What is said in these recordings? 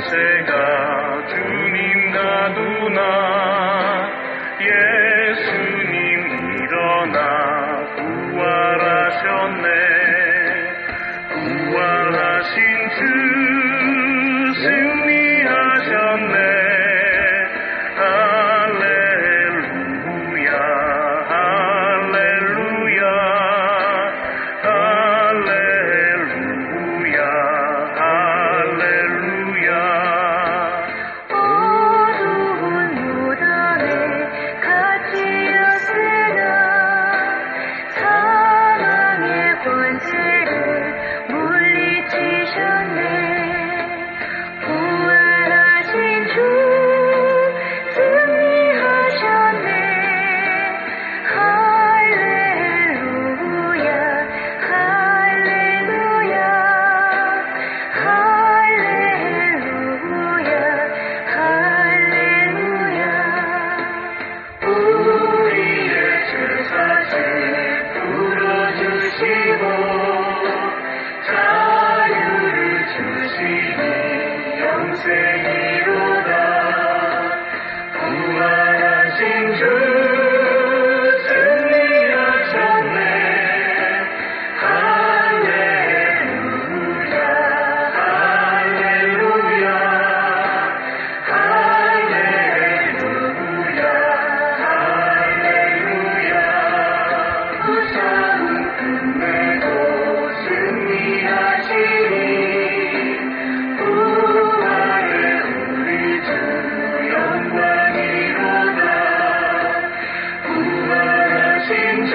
제가 주님 가두나 예수님 일어나 부활하셨네. 부활하신 주 승리하셨네. 할렐루야 할렐루야 할렐루야 할렐루야. 어두운 무덤에 갇히었으나 사랑의 권세를 물리치셨네. 부활하신 주 승리하셨네. 할렐루야 할렐루야 할렐루야 할렐루야. 우리의 죄사죄 풀어주시고 자유를 주시니 영생이로다. 부활하신 주 승리하셨네. 할렐루야 할렐루야 할렐루야 할렐루야. 무서운 끝내고 승리하시니 부활의 우리 주 영광이로다. 부활하신 주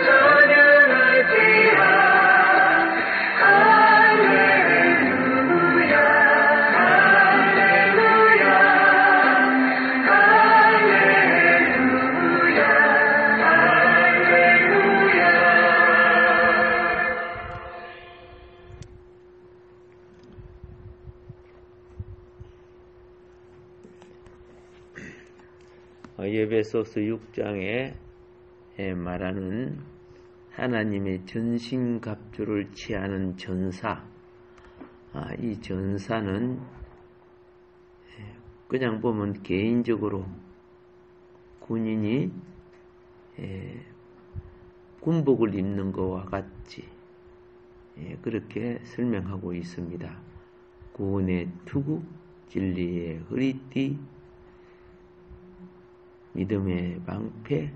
찬양할지라. 할렐루야 할렐루야 할렐루야 할렐루야. 에베소서 6장에 말하는 하나님의 전신갑주를 취하는 전사. 이 전사는 그냥 보면 개인적으로 군인이 군복을 입는 것과 같이 그렇게 설명하고 있습니다. 구원의 투구, 진리의 허리띠, 믿음의 방패,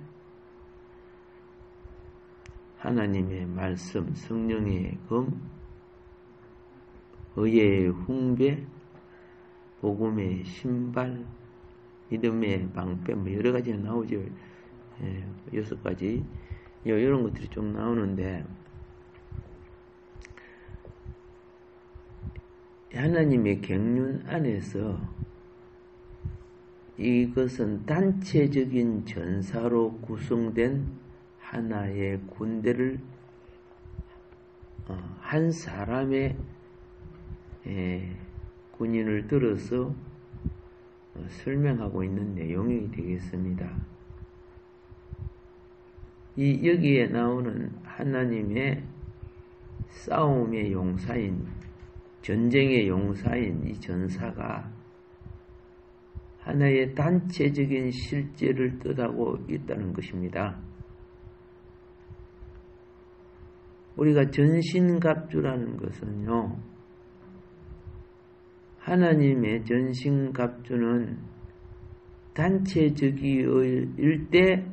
하나님의 말씀, 성령의 검, 의의 훈배, 복음의 신발, 믿음의 방패, 여러 가지가 나오죠. 6가지. 이런 것들이 좀 나오는데, 하나님의 경륜 안에서 이것은 단체적인 전사로 구성된 하나의 군대를 한 사람의 군인을 들어서 설명하고 있는 내용이 되겠습니다. 여기에 나오는 하나님의 싸움의 용사인, 전쟁의 용사인 이 전사가 하나의 단체적인 실제를 뜻하고 있다는 것입니다. 우리가 전신갑주라는 것은요, 하나님의 전신갑주는 단체적일 때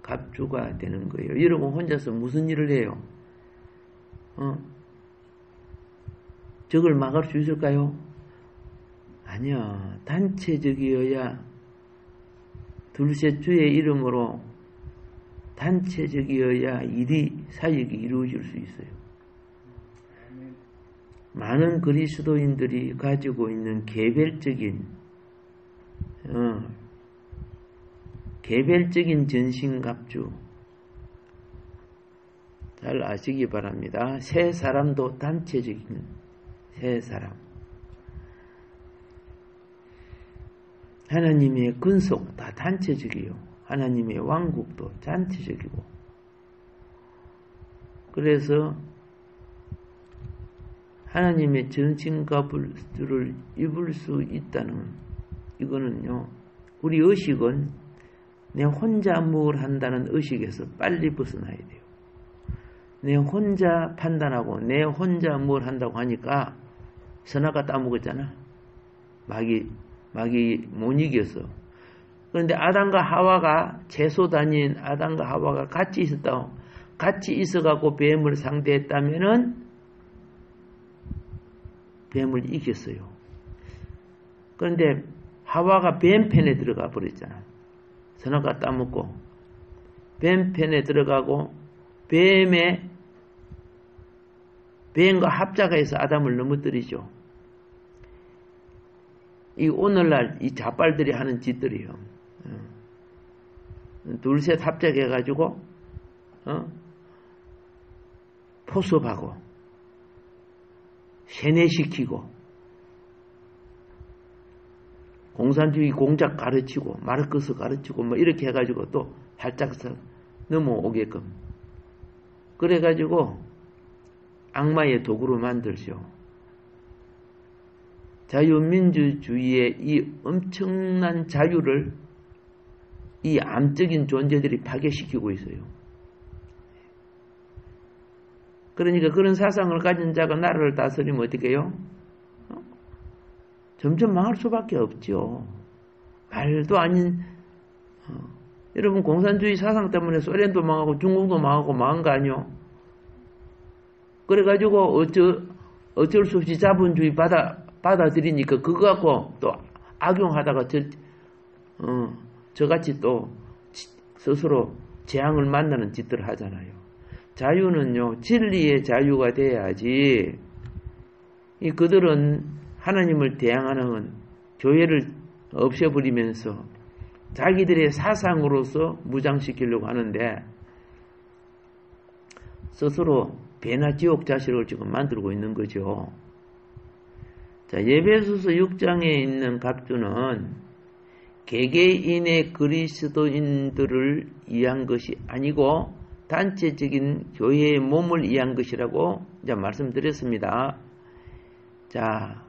갑주가 되는 거예요. 여러분 혼자서 무슨 일을 해요? 적을 막을 수 있을까요? 아니야. 단체적이어야 둘셋 주의 이름으로 단체적이어야 사역이 이루어질 수 있어요. 많은 그리스도인들이 가지고 있는 개별적인 전신갑주 잘 아시기 바랍니다. 세 사람도 단체적인 세 사람. 하나님의 근속 다 단체적이요. 하나님의 왕국도 단체적이고. 그래서 하나님의 전신갑주를 입을 수 있다는 이거는요. 우리 의식은 내 혼자 뭘 한다는 의식에서 빨리 벗어나야 돼요. 내 혼자 판단하고 내 혼자 뭘 한다고 하니까 선악과 따먹었잖아. 마귀 못 이겼어. 그런데 아담과 하와가 채소 다닌 아담과 하와가 같이 있어갖고 뱀을 상대했다면은 뱀을 이겼어요. 그런데 하와가 뱀 편에 들어가 버렸잖아. 선악과 따먹고 뱀 편에 들어가고 뱀과 합작해서 아담을 넘어뜨리죠. 이 오늘날 이 자빨들이 하는 짓들이요. 둘셋 합작해가지고 포섭하고 세뇌시키고 공산주의 공작 가르치고 마르크스 가르치고 뭐 이렇게 해가지고 또 살짝 넘어오게끔 그래가지고 악마의 도구로 만들죠. 자유민주주의의 이 엄청난 자유를 이 암적인 존재들이 파괴시키고 있어요. 그러니까 그런 사상을 가진 자가 나라를 다스리면 어떻게 해요? 점점 망할 수밖에 없죠. 말도 아닌 여러분 공산주의 사상 때문에 소련도 망하고 중국도 망하고 망한 거 아니요? 그래가지고 어쩔 수 없이 자본주의 받아들이니까 그거 갖고 또 악용하다가 저같이 또 스스로 재앙을 만나는 짓들을 하잖아요. 자유는요 진리의 자유가 돼야지 그들은 하나님을 대항하는 교회를 없애버리면서 자기들의 사상으로서 무장시키려고 하는데 스스로 배나 지옥 자식을 지금 만들고 있는 거죠. 자, 에베소서 6장에 있는 갑주는 개개인의 그리스도인들을 위한 것이 아니고 단체적인 교회의 몸을 위한 것이라고 이제 말씀드렸습니다. 자,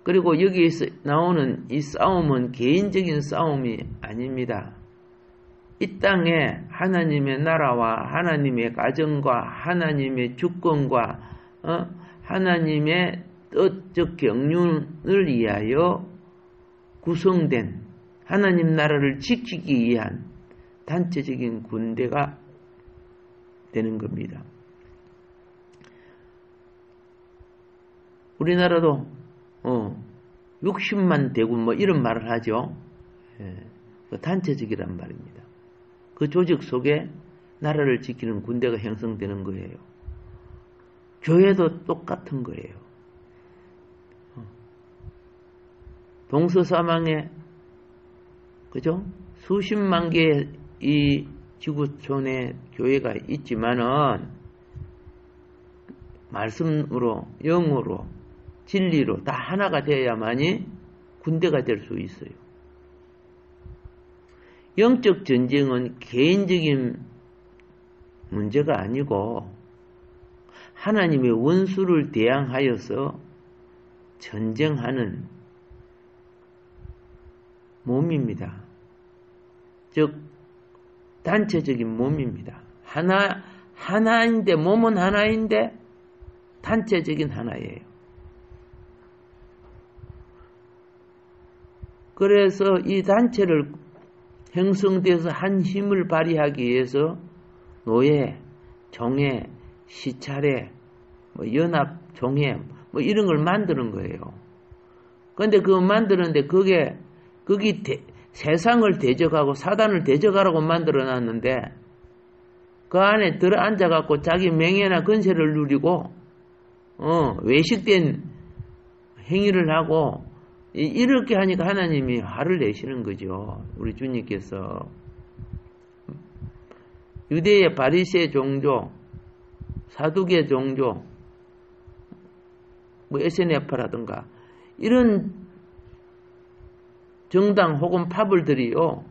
그리고 여기에서 나오는 이 싸움은 개인적인 싸움이 아닙니다. 이 땅에 하나님의 나라와 하나님의 가정과 하나님의 주권과 하나님의 뜻적 경륜을 위하여 구성된 하나님 나라를 지키기 위한 단체적인 군대가 되는 겁니다. 우리나라도 60만 대군 뭐 이런 말을 하죠. 단체적이란 말입니다. 그 조직 속에 나라를 지키는 군대가 형성되는 거예요. 교회도 똑같은 거예요. 동서사망에 그죠? 수십만 개의 이 지구촌에 교회가 있지만은 말씀으로 영으로 진리로 다 하나가 되어야만이 군대가 될 수 있어요. 영적 전쟁은 개인적인 문제가 아니고 하나님의 원수를 대항하여서 전쟁하는 몸입니다. 즉 단체적인 몸입니다. 하나인데 몸은 하나인데 단체적인 하나예요. 그래서 이 단체를 형성돼서 한 힘을 발휘하기 위해서 노예, 종회, 시찰회, 연합, 종회 이런 걸 만드는 거예요. 그런데 그거 만드는데 거기 세상을 대적하고 사단을 대적하라고 만들어놨는데 그 안에 들어앉아갖고 자기 명예나 건세를 누리고 외식된 행위를 하고 이렇게 하니까 하나님이 화를 내시는 거죠. 우리 주님께서 유대의 바리새 종교, 사두개 종교, SNF라든가 이런 정당 혹은 파벌들이요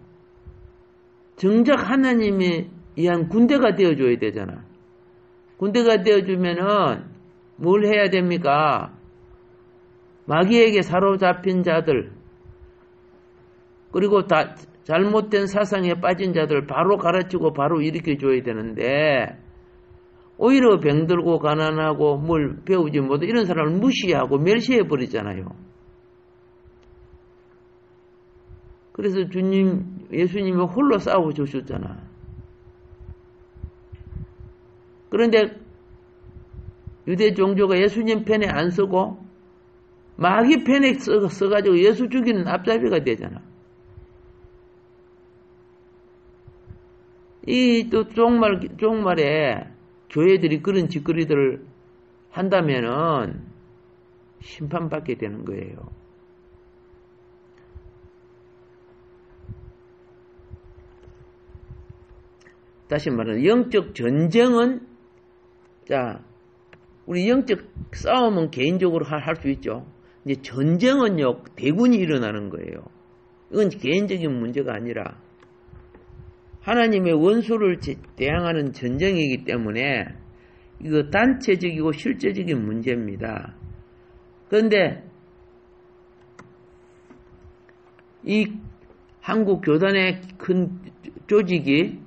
정작 하나님에 의한 군대가 되어줘야 되잖아. 군대가 되어주면은 뭘 해야 됩니까? 마귀에게 사로잡힌 자들, 그리고 다 잘못된 사상에 빠진 자들 바로 가르치고 바로 일으켜줘야 되는데, 오히려 병들고 가난하고 뭘 배우지 못해 이런 사람을 무시하고 멸시해버리잖아요. 그래서 예수님이 홀로 싸워주셨잖아. 그런데 유대 종교가 예수님 편에 안 서고 마귀 편에 써가지고 예수 죽이는 앞잡이가 되잖아. 이 또 종말에 교회들이 그런 짓거리들을 한다면은 심판받게 되는 거예요. 다시 말하면 영적 전쟁은, 자, 우리 영적 싸움은 개인적으로 할 수 있죠. 이제 전쟁은요, 대군이 일어나는 거예요. 이건 개인적인 문제가 아니라 하나님의 원수를 대항하는 전쟁이기 때문에 이거 단체적이고 실제적인 문제입니다. 그런데 이 한국 교단의 큰 조직이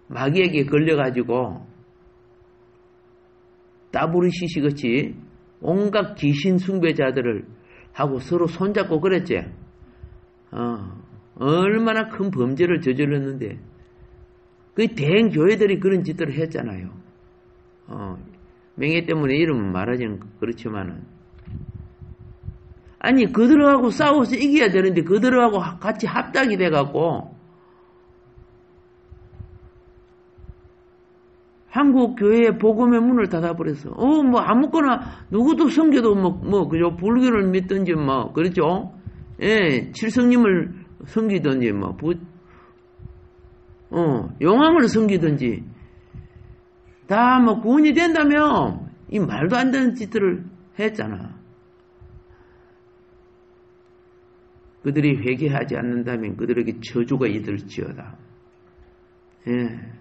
마귀에게 걸려가지고 WCC 같이 온갖 귀신 숭배자들을 하고 서로 손잡고 그랬지. 얼마나 큰 범죄를 저질렀는데 그 대형 교회들이 그런 짓들을 했잖아요. 명예 때문에 이름은 말하지는 그렇지만은, 아니 그들하고 싸워서 이겨야 되는데 그들하고 같이 합작이 돼갖고 한국 교회의 복음의 문을 닫아버렸어. 뭐 아무거나 누구도 섬겨도 그죠, 불교를 믿든지 그렇죠. 예, 칠성님을 섬기든지 용왕을 섬기든지 다 구원이 된다면 이 말도 안 되는 짓들을 했잖아. 그들이 회개하지 않는다면 그들에게 저주가 이들지어다. 예.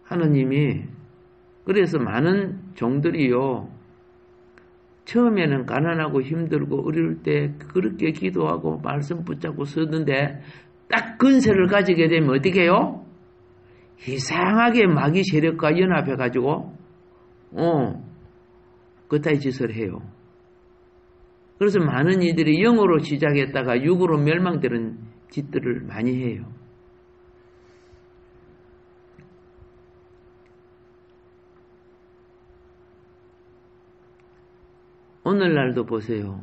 하느님이 그래서 많은 종들이요, 처음에는 가난하고 힘들고 어려울 때 그렇게 기도하고 말씀 붙잡고 서는데 딱 근세를 가지게 되면 어떻게 해요? 이상하게 마귀 세력과 연합해가지고 그따위 짓을 해요. 그래서 많은 이들이 영으로 시작했다가 육으로 멸망되는 짓들을 많이 해요. 오늘날도 보세요.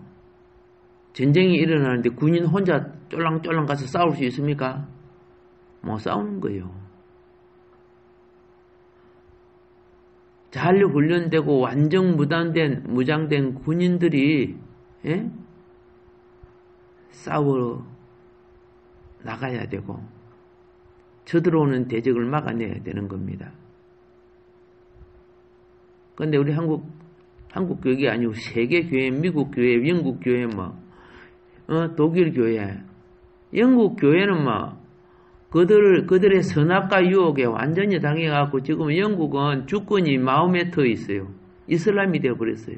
전쟁이 일어나는데 군인 혼자 쫄랑쫄랑 가서 싸울 수 있습니까? 못 싸우는 거예요. 잘 훈련되고 완전 무장된 군인들이 싸워 나가야 되고 쳐들어오는 대적을 막아내야 되는 겁니다. 그런데 우리 한국 교회 아니고 세계 교회, 미국 교회, 영국 교회, 독일 교회, 영국 교회는 그들의 선악과 유혹에 완전히 당해갖고 지금 영국은 주권이 마호메트에 있어요. 이슬람이 되어버렸어요.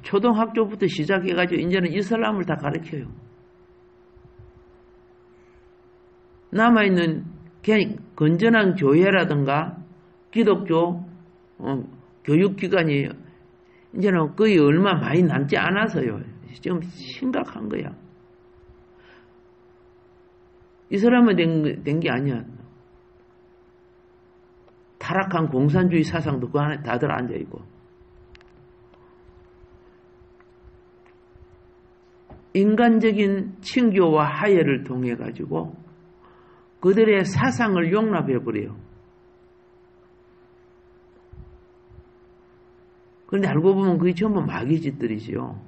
초등학교부터 시작해가지고 이제는 이슬람을 다 가르쳐요. 남아있는 건전한 교회라든가 기독교 교육기관이 이제는 거의 얼마 많이 남지 않아서요. 지금 심각한 거야. 이 사람은 된 게 아니야. 타락한 공산주의 사상도 그 안에 다들 앉아있고. 인간적인 친교와 하해를 통해 가지고 그들의 사상을 용납해버려요. 그런데 알고 보면 그게 전부 마귀 짓들이지요.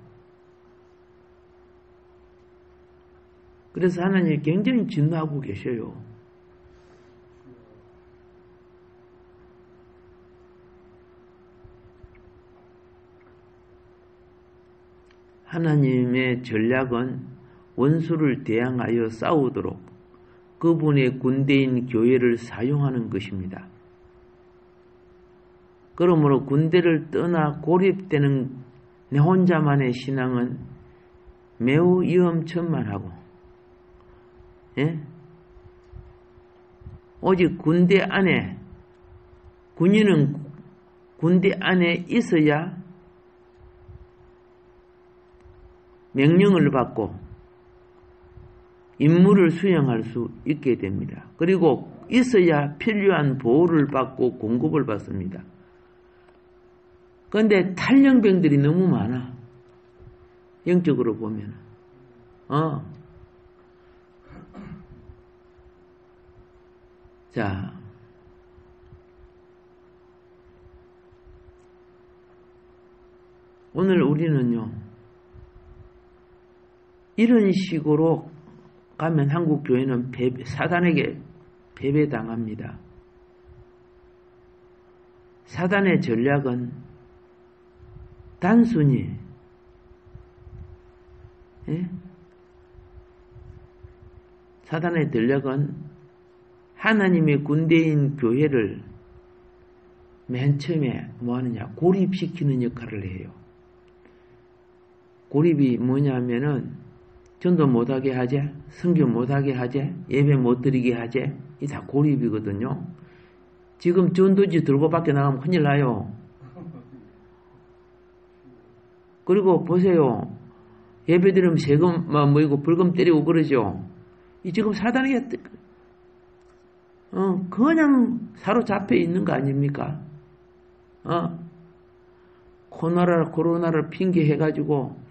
그래서 하나님이 굉장히 진노하고 계셔요. 하나님의 전략은 원수를 대항하여 싸우도록 그분의 군대인 교회를 사용하는 것입니다. 그러므로 군대를 떠나 고립되는 내 혼자만의 신앙은 매우 위험천만하고, 예? 오직 군대 안에, 군인은 군대 안에 있어야 명령을 받고 임무를 수행할 수 있게 됩니다. 그리고 있어야 필요한 보호를 받고 공급을 받습니다. 그런데 탈영병들이 너무 많아. 영적으로 보면. 자, 오늘 우리는요, 이런 식으로 가면 한국 교회는 사단에게 패배당합니다. 사단의 전략은 단순히, 예? 사단의 전략은 하나님의 군대인 교회를 맨 처음에 뭐 하느냐, 고립시키는 역할을 해요. 고립이 뭐냐면은 전도 못하게 하재, 성경 못하게 하재, 예배 못 드리게 하재, 이 다 고립이거든요. 지금 전도지 들고 밖에 나가면 큰일 나요. 그리고 보세요. 예배 드리면 세금만 모이고 벌금 때리고 그러죠. 이 지금 사단에게 그냥 사로잡혀 있는 거 아닙니까? 코로나를 핑계 해가지고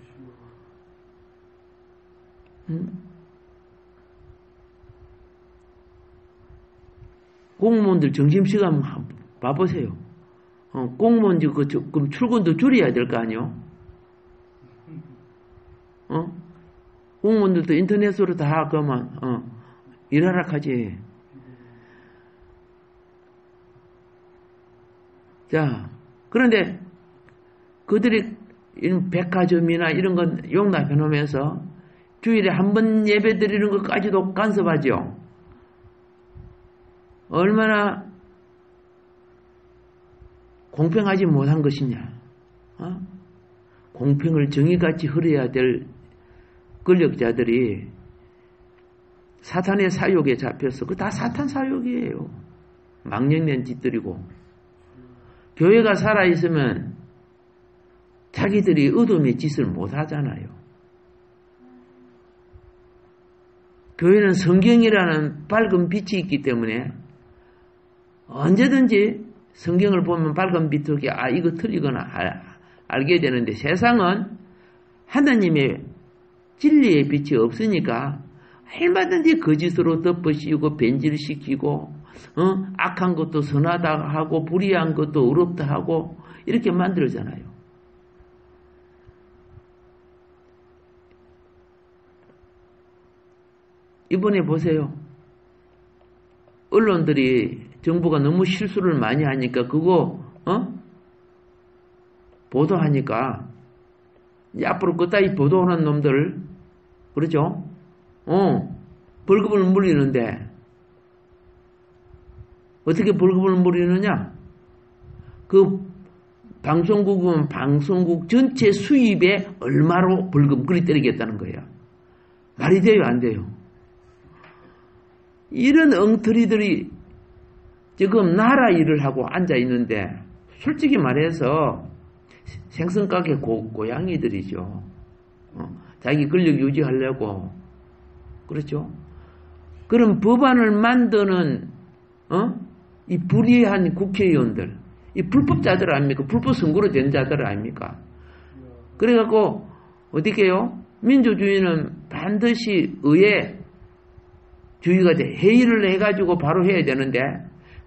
공무원들 점심시간 봐보세요. 공무원 그럼 출근도 줄여야 될 거 아니요? 공무원들도 인터넷으로 다 그러면 일하라 하지. 자, 그런데 그들이 이런 백화점이나 이런 건 용납해 놓으면서 주일에 한 번 예배 드리는 것까지도 간섭하죠. 얼마나 공평하지 못한 것이냐. 공평을 정의같이 흐려야 될 권력자들이 사탄의 사욕에 잡혀서 그거 다 사탄 사욕이에요. 망령된 짓들이고. 교회가 살아있으면 자기들이 의도의 짓을 못하잖아요. 교회는 성경이라는 밝은 빛이 있기 때문에 언제든지 성경을 보면 밝은 빛 속에 이거 틀리거나 알게 되는데, 세상은 하나님의 진리의 빛이 없으니까 얼마든지 거짓으로 덮어씌우고 변질시키고 악한 것도 선하다 하고 불의한 것도 의롭다 하고 이렇게 만들잖아요. 이번에 보세요. 언론들이 정부가 너무 실수를 많이 하니까 그거 보도하니까 이제 앞으로 그따위 보도하는 놈들, 그렇죠? 벌금을 물리는데 어떻게 벌금을 물리느냐? 그 방송국은 방송국 전체 수입에 얼마로 벌금 그리 때리겠다는 거예요. 말이 돼요, 안 돼요? 이런 엉터리들이 지금 나라 일을 하고 앉아 있는데, 솔직히 말해서 생선가게 고양이들이죠. 자기 권력 유지하려고. 그렇죠? 그럼 법안을 만드는 이 불의한 국회의원들, 이 불법자들 아닙니까? 불법 선거로 된 자들 아닙니까? 그래갖고 어떻게 해요? 민주주의는 반드시 의회주의가 돼. 회의를 해가지고 바로 해야 되는데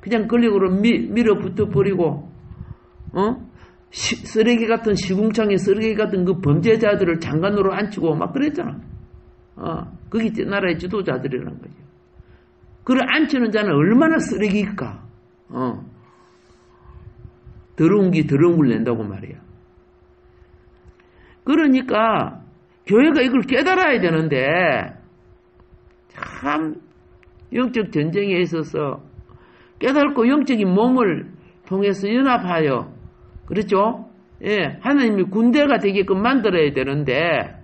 그냥 권력으로 밀어붙어 버리고 쓰레기 같은, 시궁창에 쓰레기 같은 그 범죄자들을 장관으로 앉히고 막 그랬잖아. 그게 나라의 지도자들이라는 거죠. 그를 앉히는 자는 얼마나 쓰레기일까? 더러운 게 더러운 걸 낸다고 말이야. 그러니까 교회가 이걸 깨달아야 되는데, 참, 영적 전쟁에 있어서 깨닫고 영적인 몸을 통해서 연합하여, 그렇죠? 예, 하나님이 군대가 되게끔 만들어야 되는데,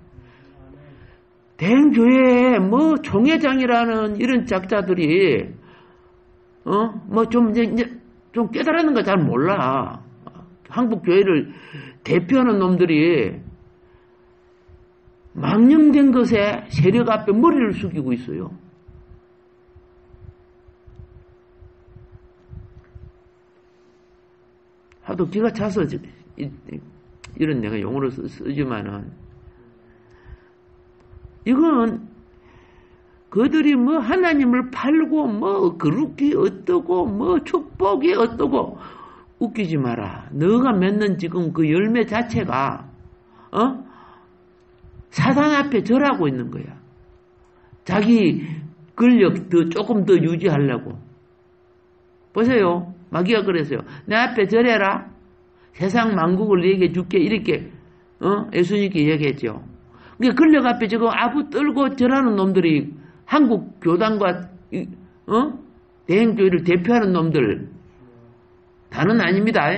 대형교회에 뭐 총회장이라는 이런 작자들이, 좀 깨달았는 거 잘 몰라. 한국교회를 대표하는 놈들이 망령된 것에 세력 앞에 머리를 숙이고 있어요. 하도 기가 차서 이런 내가 용어를 쓰지만은 이건 그들이 뭐 하나님을 팔고 뭐 거룩이 어떠고 뭐 축복이 어떠고 웃기지 마라. 너가 맺는 지금 그 열매 자체가 사단 앞에 절하고 있는 거야. 자기 권력 조금 더 유지하려고. 보세요. 마귀가 그랬어요. 내 앞에 절해라. 세상 만국을 내게 줄게. 이렇게 예수님께 얘기했죠. 그러니까 권력 앞에 지금 아부 떨고 절하는 놈들이 한국 교단과 대행교회를 대표하는 놈들 다는 아닙니다.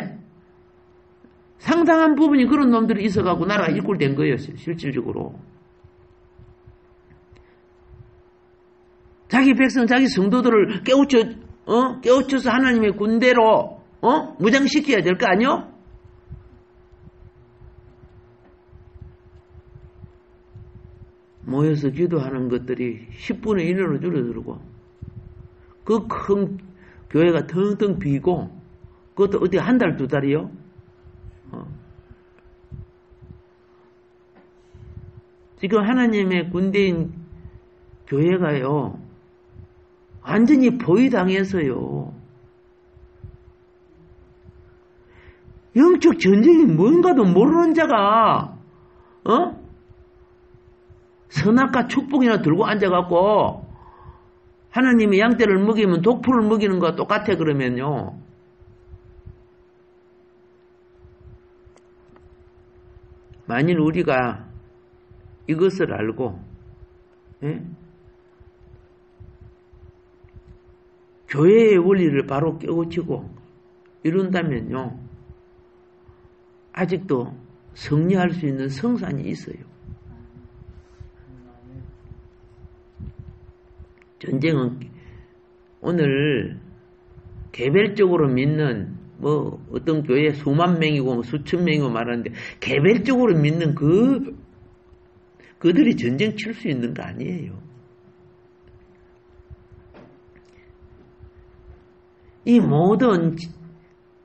상당한 부분이 그런 놈들이 있어가지고 나라가 일굴된 거예요. 실질적으로. 자기 백성, 자기 성도들을 깨우쳐서 하나님의 군대로 무장시켜야 될 거 아니요? 모여서 기도하는 것들이 10분의 1으로 줄어들고 그 큰 교회가 텅텅 비고 그것도 어디 한 달, 두 달이요? 지금 하나님의 군대인 교회가요 완전히 포위당해서요 영적 전쟁이 뭔가도 모르는 자가 선악과 축복이나 들고 앉아갖고 하나님의 양떼를 먹이면 독풀을 먹이는 거와 똑같아 그러면요. 만일 우리가 이것을 알고 교회의 원리를 바로 깨우치고 이룬다면요. 아직도 승리할 수 있는 성산이 있어요. 전쟁은 오늘 개별적으로 믿는 뭐 어떤 교회 수만 명이고 뭐 수천 명이고 말하는데 개별적으로 믿는 그들이 전쟁 칠 수 있는 거 아니에요. 이 모든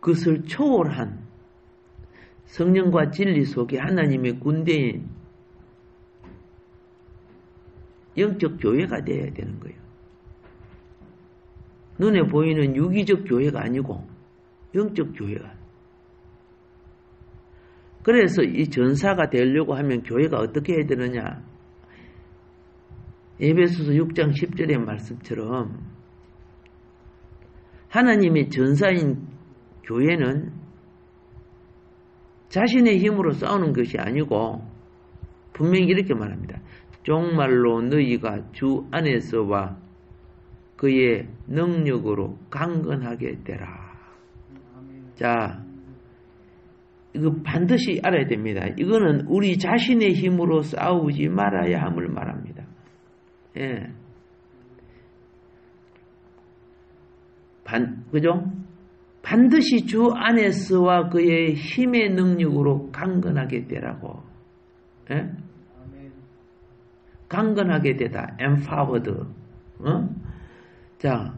것을 초월한 성령과 진리 속에 하나님의 군대인 영적 교회가 되어야 되는 거예요. 눈에 보이는 유기적 교회가 아니고 영적 교회가. 그래서 이 전사가 되려고 하면 교회가 어떻게 해야 되느냐. 에베소서 6장 10절의 말씀처럼 하나님의 전사인 교회는 자신의 힘으로 싸우는 것이 아니고 분명히 이렇게 말합니다. 정말로 너희가 주 안에서와 그의 능력으로 강건하게 되라. 자, 이거 반드시 알아야 됩니다. 이거는 우리 자신의 힘으로 싸우지 말아야 함을 말합니다. 예. 그죠? 반드시 주 안에서와 그의 힘의 능력으로 강건하게 되라고. 예? 강건하게 되다. empowered. 자,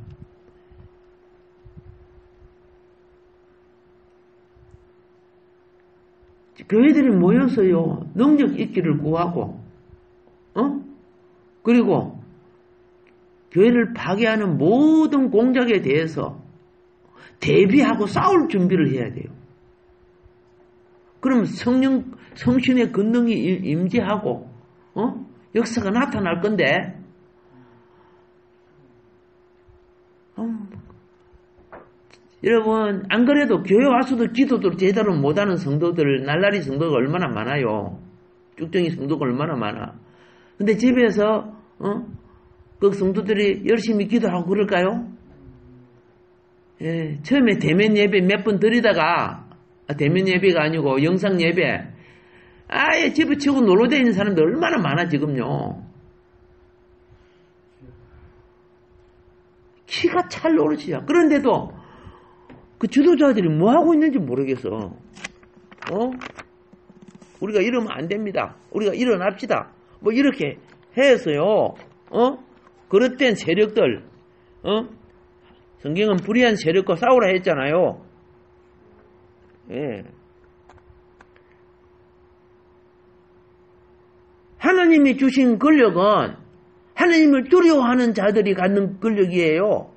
교회들이 모여서요, 능력 있기를 구하고, 그리고 교회를 파괴하는 모든 공작에 대해서 대비하고 싸울 준비를 해야 돼요. 그러면 성신의 권능이 임재하고, 역사가 나타날 건데, 여러분, 안 그래도 교회 와서도 기도도 제대로 못하는 성도들, 날라리 성도가 얼마나 많아요. 쭉정이 성도가 얼마나 많아. 근데 집에서 그 성도들이 열심히 기도하고 그럴까요? 예, 처음에 대면 예배 몇 번 드리다가 대면 예배가 아니고 영상 예배 아예 집어치고 놀러 다니는 사람들 얼마나 많아 지금요. 키가 찰 오르지야. 그런데도 그 지도자들이 뭐 하고 있는지 모르겠어. 우리가 이러면 안 됩니다. 우리가 일어납시다. 뭐 이렇게 해서요. 그릇된 세력들, 성경은 불의한 세력과 싸우라 했잖아요. 예. 하나님이 주신 권력은 하나님을 두려워하는 자들이 갖는 권력이에요.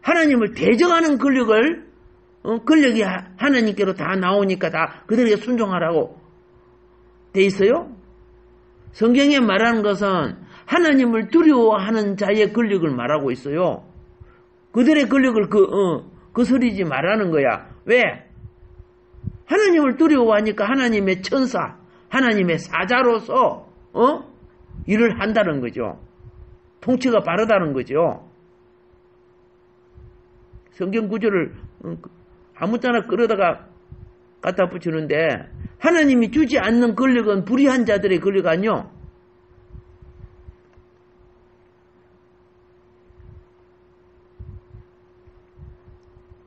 하나님을 대적하는 권력을 권력이 하나님께로 다 나오니까 다 그들에게 순종하라고 돼 있어요. 성경에 말하는 것은 하나님을 두려워하는 자의 권력을 말하고 있어요. 그들의 권력을 거스르지 말라는 거야. 왜? 하나님을 두려워하니까 하나님의 천사, 하나님의 사자로서 일을 한다는 거죠. 통치가 바르다는 거죠. 성경 구절을 아무 때나 끌어다가 갖다 붙이는데 하나님이 주지 않는 권력은 불의한 자들의 권력 아니요.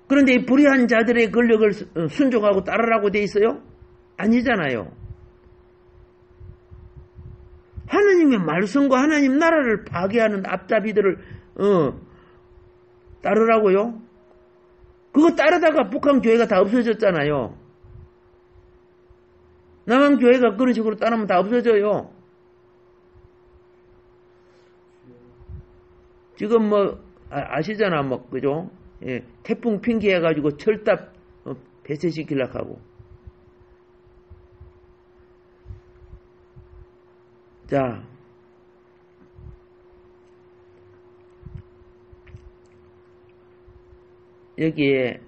그런데 이 불의한 자들의 권력을 순종하고 따르라고 돼 있어요? 아니잖아요. 하나님의 말씀과 하나님 나라를 파괴하는 앞잡이들을 따르라고요? 그거 따르다가 북한 교회가 다 없어졌잖아요. 남한 교회가 그런 식으로 따르면 다 없어져요. 지금 뭐 아시잖아, 뭐 그죠? 예, 태풍 핑계해가지고 철답 폐쇄시키려고 하고. 자, 여기에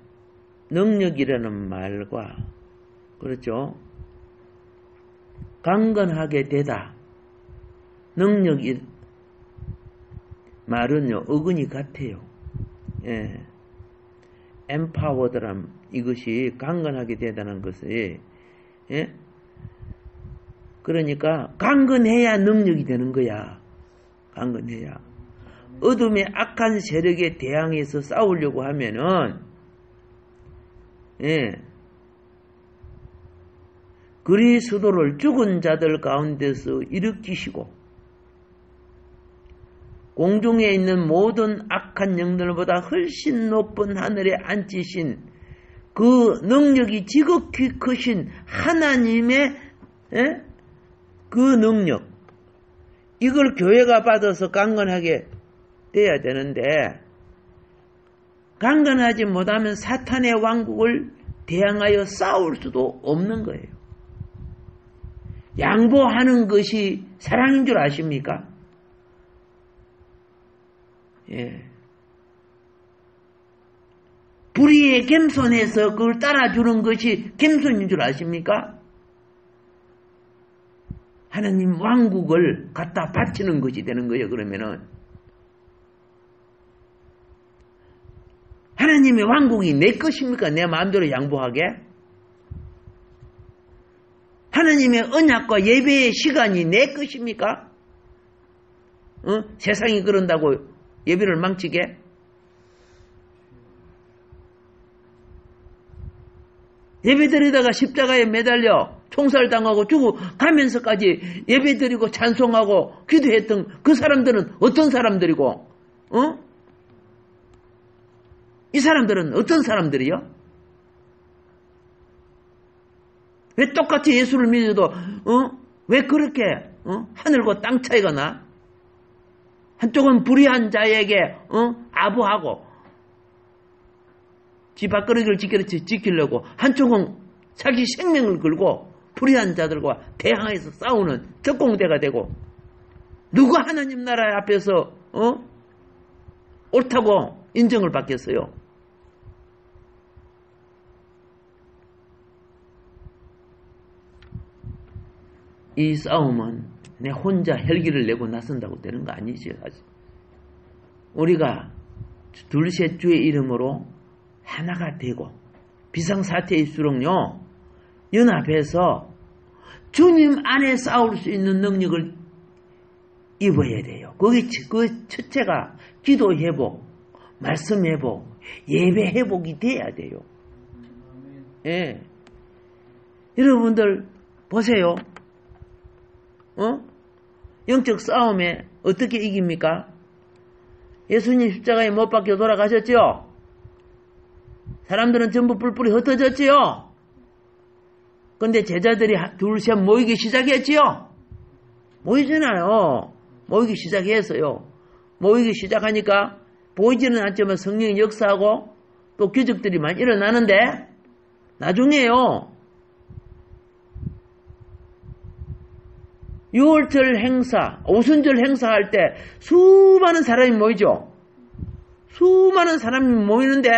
능력이라는 말과 그렇죠? 강건하게 되다. 능력이 말은요 어근이 같아요. 예. empowered란 이것이 강건하게 되다는 것이 예? 그러니까 강건해야 능력이 되는 거야. 강건해야. 어둠의 악한 세력에 대항해서 싸우려고 하면은 예. 그리스도를 죽은 자들 가운데서 일으키시고 공중에 있는 모든 악한 영들보다 훨씬 높은 하늘에 앉히신 그 능력이 지극히 크신 하나님의 그 능력 이걸 교회가 받아서 강건하게 돼야 되는데 강건하지 못하면 사탄의 왕국을 대항하여 싸울 수도 없는 거예요. 양보하는 것이 사랑인 줄 아십니까? 예. 불의에 겸손해서 그걸 따라주는 것이 겸손인 줄 아십니까? 하나님 왕국을 갖다 바치는 것이 되는 거예요. 그러면은 하나님의 왕국이 내 것입니까? 내 마음대로 양보하게? 하나님의 언약과 예배의 시간이 내 것입니까? 세상이 그런다고 예배를 망치게? 예배드리다가 십자가에 매달려 총살당하고 죽어가면서까지 예배드리고 찬송하고 기도했던 그 사람들은 어떤 사람들이고 이 사람들은 어떤 사람들이요? 왜 똑같이 예수를 믿어도 왜 그렇게 하늘과 땅 차이가 나? 한쪽은 불의한 자에게 아부하고 집 밥그릇을 지키려고 한쪽은 자기 생명을 걸고 불의한 자들과 대항해서 싸우는 적공대가 되고 누가 하나님 나라 앞에서 옳다고 인정을 받겠어요? 이 싸움은 내 혼자 헬기를 내고 나선다고 되는 거 아니죠. 우리가 둘셋 주의 이름으로 하나가 되고 비상사태일수록요 연합해서 주님 안에 싸울 수 있는 능력을 입어야 돼요. 그 첫째가 기도 회복, 말씀 회복, 예배 회복이 돼야 돼요. 예. 여러분들 보세요. 영적 싸움에 어떻게 이깁니까? 예수님 십자가에 못 박혀 돌아가셨죠? 사람들은 전부 뿔뿔이 흩어졌지요? 근데 제자들이 둘셋 모이기 시작했지요? 모이잖아요. 모이기 시작했어요. 모이기 시작하니까 보이지는 않지만 성령이 역사하고 또 기적들이 많이 일어나는데 나중에요. 6월절 행사, 오순절 행사할 때 수많은 사람이 모이죠. 수많은 사람이 모이는데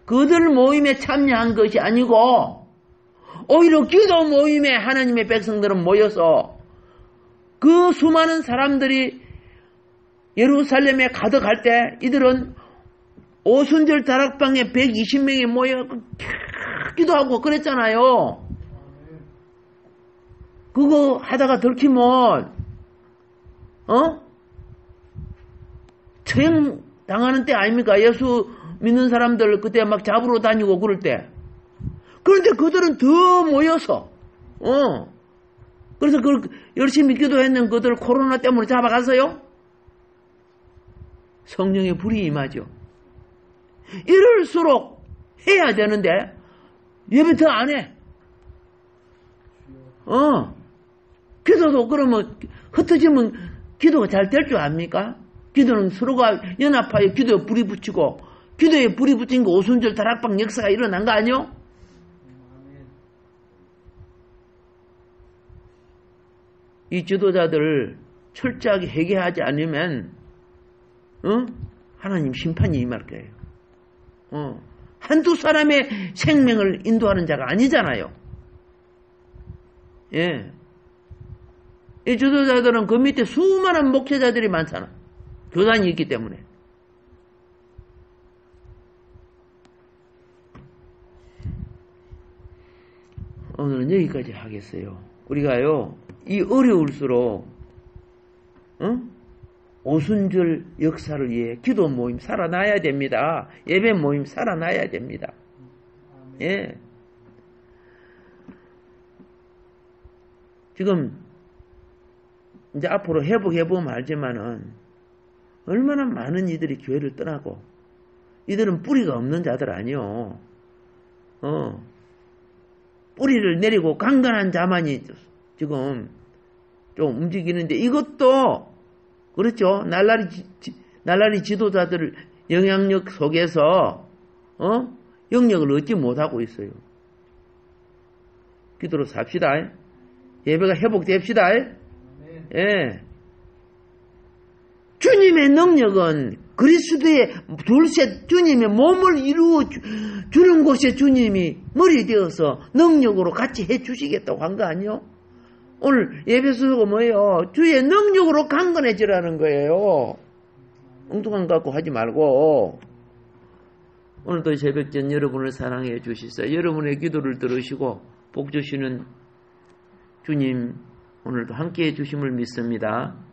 그들 모임에 참여한 것이 아니고 오히려 기도 모임에 하나님의 백성들은 모여서 그 수많은 사람들이 예루살렘에 가득할 때 이들은 오순절 다락방에 120명이 모여 기도하고 그랬잖아요. 그거 하다가 들키면 처형 당하는 때 아닙니까? 예수 믿는 사람들 그때 막 잡으러 다니고 그럴 때. 그런데 그들은 더 모여서 그래서 그걸 열심히 기도했는 그들 코로나 때문에 잡아갔어요? 성령의 불이 임하죠. 이럴수록 해야 되는데 예배 더 안 해. 기도도 그러면 흩어지면 기도가 잘 될 줄 압니까? 기도는 서로가 연합하여 기도에 불이 붙이고 기도에 불이 붙인 거 오순절 다락방 역사가 일어난 거 아니요? 이 지도자들을 철저하게 회개하지 않으면 하나님 심판이 임할 거예요. 한두 사람의 생명을 인도하는 자가 아니잖아요. 예. 이 지도자들은 그 밑에 수많은 목회자들이 많잖아. 교단이 있기 때문에. 오늘은 여기까지 하겠어요. 우리가요, 이 어려울수록, 오순절 역사를 위해 기도 모임 살아나야 됩니다. 예배 모임 살아나야 됩니다. 예. 지금, 이제 앞으로 회복해보면 알지만은, 얼마나 많은 이들이 교회를 떠나고, 이들은 뿌리가 없는 자들 아니요. 뿌리를 내리고 강건한 자만이 지금 좀 움직이는데, 이것도, 그렇죠. 날라리 지도자들 영향력 속에서, 영역을 얻지 못하고 있어요. 기도로 삽시다. 예배가 회복됩시다. 예. 주님의 능력은 그리스도의 둘셋 주님의 몸을 이루어 주는 곳에 주님이 머리 되어서 능력으로 같이 해 주시겠다고 한 거 아니요? 오늘 예배소가 뭐예요? 주의 능력으로 강건해지라는 거예요. 엉뚱한 거 갖고 하지 말고. 오늘도 새벽전 여러분을 사랑해 주시사 여러분의 기도를 들으시고 복 주시는 주님 오늘도 함께해 주심을 믿습니다.